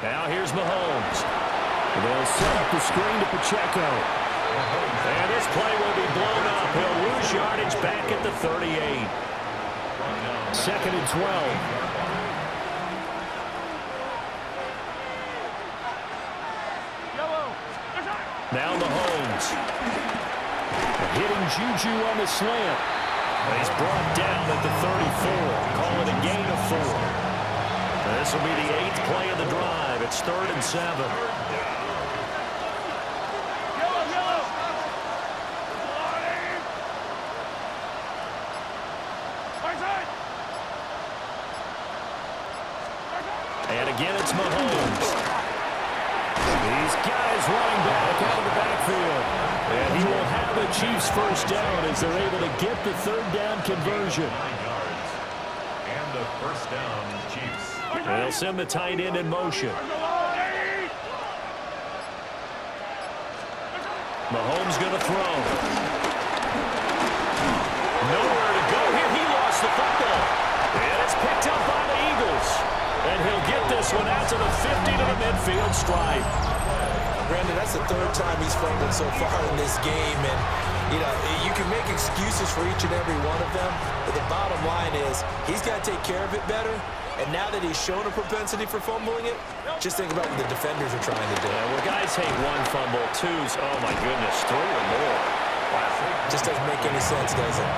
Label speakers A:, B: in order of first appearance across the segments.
A: Now here's Mahomes. They'll set up the screen to Pacheco. And this play will be blown up. He'll lose yardage back at the 38. Second and 12. Now Mahomes. Hitting Juju on the slant. He's brought down at the 34. Call it a gain of 4. This will be the 8th play of the drive. It's 3rd and 7. And again, it's Mahomes. These guys running back out of the backfield. And he will have the Chiefs first down as they're able to get the 3rd down conversion.
B: And the first down, Chiefs.
A: They'll send the tight end in motion. Mahomes going to throw. Nowhere to go here. He lost the football. And it's picked up by the Eagles. And he'll get this one out to the 50 to the midfield stripe.
C: Brandon, that's the 3rd time he's fumbled so far in this game. And, you know, you can make excuses for each and every one of them. But the bottom line is he's got to take care of it better. And now that he's shown a propensity for fumbling it, just think about what the defenders are trying to do.
A: Yeah, well, guys hate 1 fumble, 2's, oh, my goodness, 3 or more.
C: Just doesn't make any sense, does it?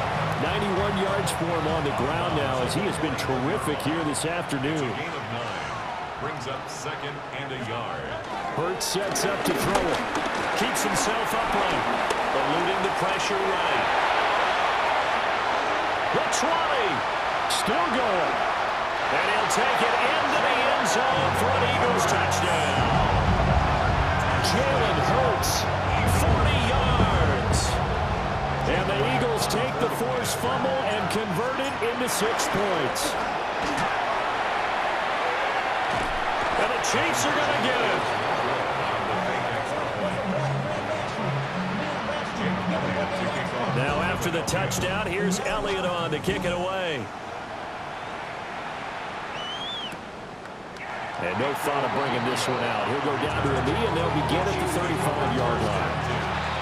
A: 91 yards for him on the ground now as he has been terrific here this afternoon.
B: It's a gain of 9. Brings up 2nd and a yard.
A: Hurts sets up to throw it. Keeps himself upright. Eluding the pressure right. The 20. Still going. And he'll take it into the end zone for an Eagles touchdown. Jalen Hurts, 40 yards. And the Eagles take the forced fumble and convert it into 6 points. And the Chiefs are going to get it. Now after the touchdown, here's Elliott on to kick it away. And no thought of bringing this one out. He'll go down to a knee, and they'll begin at the 35-yard line.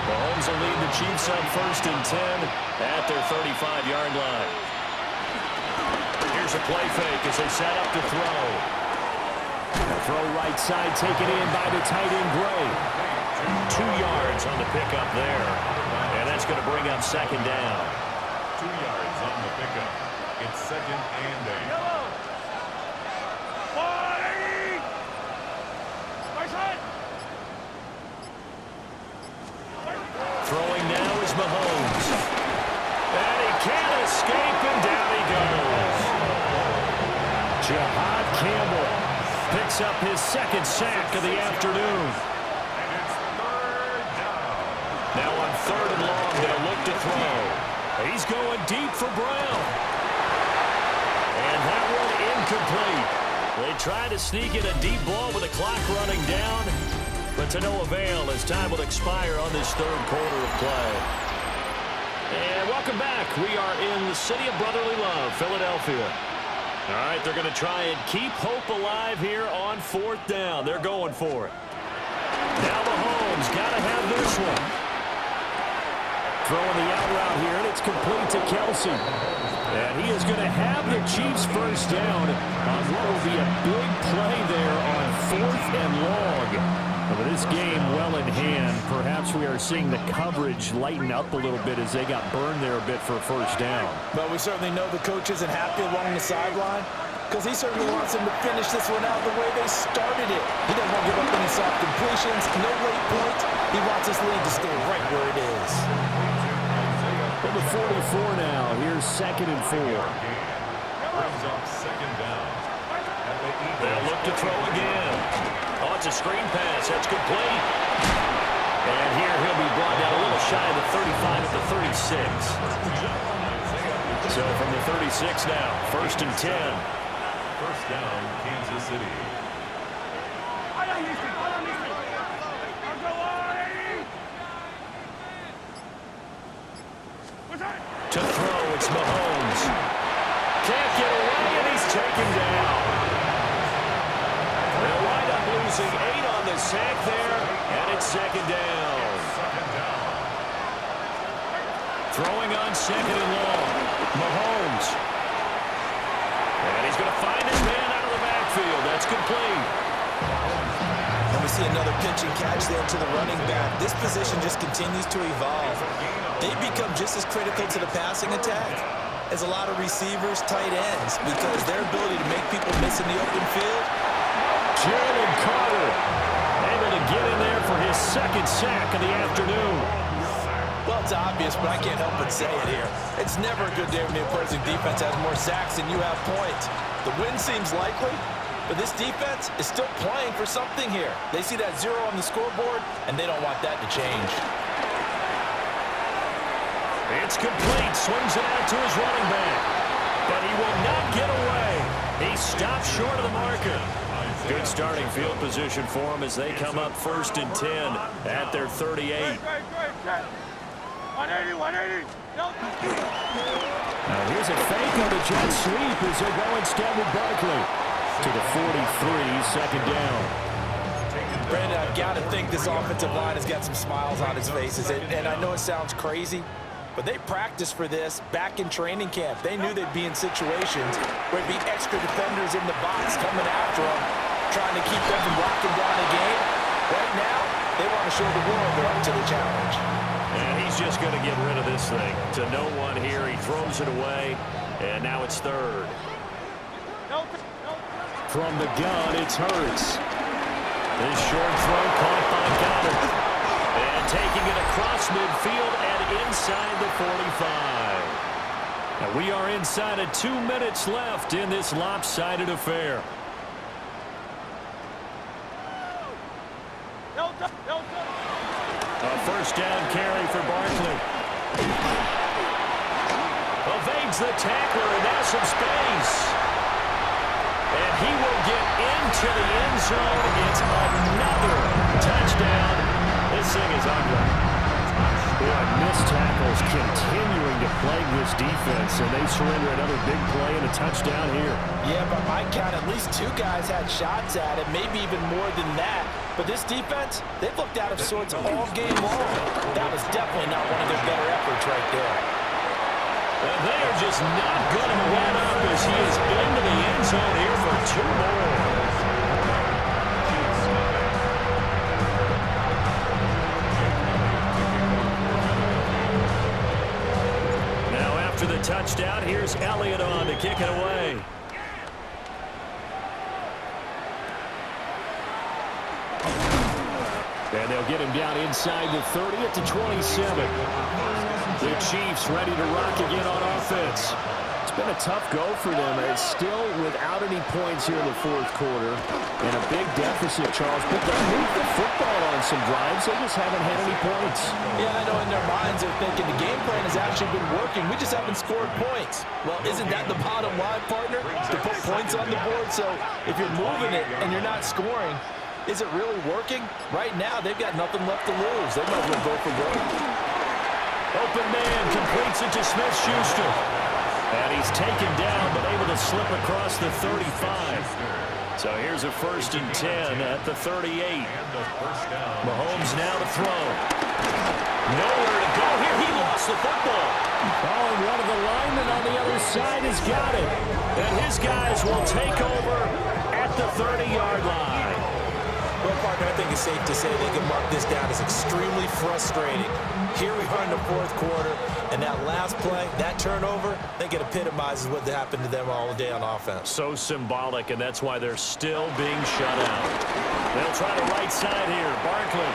A: Mahomes will lead the Chiefs on 1st and 10 at their 35-yard line. Here's a play fake as they set up to throw. The throw right side taken in by the tight end Gray. 2 yards on the pickup there. And that's going to bring up 2nd down.
B: 2 yards on the pickup. It's 2nd and 8.
A: Throwing now is Mahomes. And he can't escape, and down he goes. Jahad Campbell picks up his 2nd sack of the afternoon.
B: And it's 3rd down.
A: Now on 3rd and long, they'll look to throw. He's going deep for Brown. And that one incomplete. They try to sneak in a deep ball with the clock running down. But to no avail as time will expire on this 3rd quarter of play. And welcome back. We are in the city of brotherly love, Philadelphia. All right, they're going to try and keep hope alive here on 4th down. They're going for it. Now Mahomes got to have this one. Throwing the out route here, and it's complete to Kelsey. And he is going to have the Chiefs first down on what will be a big play there on 4th and long. With this game well in hand, perhaps we are seeing the coverage lighten up a little bit as they got burned there a bit for a first down.
C: But we certainly know the coach isn't happy along the sideline because he certainly wants them to finish this one out the way they started it. He doesn't want to give up any soft completions, no late points. He wants this lead to stay right where it is.
A: From the 44 now, here's 2nd and 4.
B: Brings up 2nd down.
A: They'll look to throw again. Oh, it's a screen pass. That's complete. And here he'll be brought down a little shy of the 35 at the 36. So from the 36 now, 1st and 10.
B: First down, Kansas City.
A: To throw, it's Mahomes. Can't get away, and he's taken down. They'll wind up second down. Throwing on second and long. Mahomes. And he's going to find his man out of the backfield. That's complete.
C: And we see another pitch and catch there to the running back. This position just continues to evolve. They become just as critical to the passing attack as a lot of receivers, tight ends, because their ability to make people miss in the open field.
A: Jalen Carter able to get in there for his second sack of the afternoon.
C: Well, it's obvious, but I can't help but say it here. It's never a good day when the opposing defense has more sacks than you have points. The win seems likely, but this defense is still playing for something here. They see that 0 on the scoreboard, and they don't want that to change.
A: It's complete. Swings it out to his running back. But he will not get away. He stops short of the marker. Good starting field position for him as they come up 1st and 10 at their 38.
D: 180.
A: Now here's a fake on the jet sweep as they go instead with Barkley to the 43, second down.
C: Brandon, I've got to think this offensive line has got some smiles on its faces. And I know it sounds crazy, but they practiced for this back in training camp. They knew they'd be in situations where it'd be extra defenders in the box coming after them, trying to keep them from locking down a game. Right now, they want to show the world they're up to the challenge.
A: And he's just going to get rid of this thing. To no one here, he throws it away, and now it's 3rd. From the gun, it's Hurts. This short throw caught by Goddard. And taking it across midfield and inside the 45. And we are inside of 2 minutes left in this lopsided affair. A first down carry for Barkley. Evades the tackler, and now some space. And he will get into the end zone. It's another touchdown. This thing is ugly. Boy, missed tackles continuing to plague this defense, and they surrender another big play and a touchdown here.
C: Yeah, by my count, at least 2 guys had shots at it, maybe even more than that. But this defense, they've looked out of sorts all game long. That was definitely not one of their better efforts right there.
A: And they are just not going to let up as he is into the end zone here for 2 more. After the touchdown, here's Elliott on to kick it away. And they'll get him down inside the 30 at the 27. The Chiefs ready to rock again on offense. It's been a tough go for them. It's still without any points here in the 4th quarter. And a big deficit, Charles. But they moved the football on some drives. They just haven't had any points.
C: Yeah, I know in their minds they're thinking the game plan has actually been working. We just haven't scored points. Well, isn't that the bottom line, partner? To put points on the board. So if you're moving it and you're not scoring, is it really working? Right now, they've got nothing left to lose. They might as well go for broke.
A: Open man completes it to Smith-Schuster. And he's taken down, but able to slip across the 35. So here's a 1st and 10 at the 38. Mahomes now to throw. Nowhere to go here. He lost the football. Oh, and one of the linemen on the other side has got it. And his guys will take over at the 30-yard line.
C: Well, partner, I think it's safe to say they can mark this down as extremely frustrating. Here we are in the 4th quarter, and that last play, that turnover, I think it epitomizes what happened to them all day on offense.
A: So symbolic, and that's why they're still being shut out. They'll try the right side here. Barkley.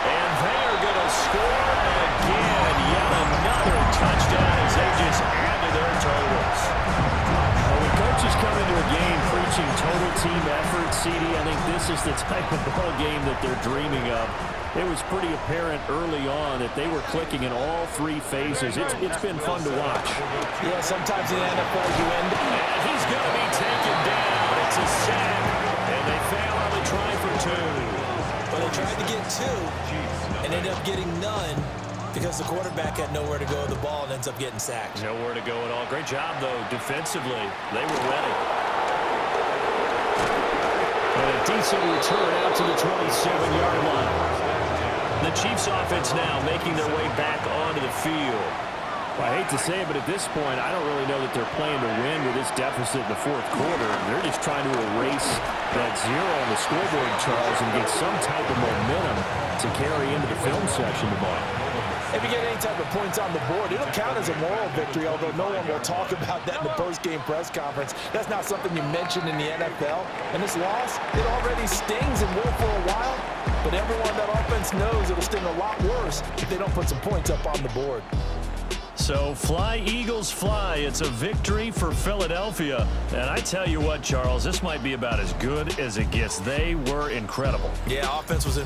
A: And they are going to score again. Yet another touchdown as they just add to their totals. When coaches come into a game preaching total team effort, CD, I think this is the type of ball game that they're dreaming of. It was pretty apparent early on that they were clicking in all 3 phases. It's been fun to watch.
C: Yeah, sometimes in the NFL you end up.
A: And he's going to be taken down. It's a sack. And they fail on the try for 2.
C: But they tried to get 2 and ended up getting none because the quarterback had nowhere to go with the ball and ends up getting sacked.
A: Nowhere to go at all. Great job, though, defensively. They were ready. And a decent return out to the 27-yard line. The Chiefs offense now making their way back onto the field. Well, I hate to say it, but at this point, I don't really know that they're playing to win with this deficit in the fourth quarter. They're just trying to erase that zero on the scoreboard, Charles, and get some type of momentum to carry into the film session tomorrow.
C: If you get any type of points on the board, it'll count as a moral victory, although no one will talk about that in the post-game press conference. That's not something you mention in the NFL. And this loss, it already stings and will for a while, but everyone on that offense knows it'll sting a lot worse if they don't put some points up on the board.
A: So fly, Eagles, fly. It's a victory for Philadelphia. And I tell you what, Charles, this might be about as good as it gets. They were incredible.
C: Yeah, offense was in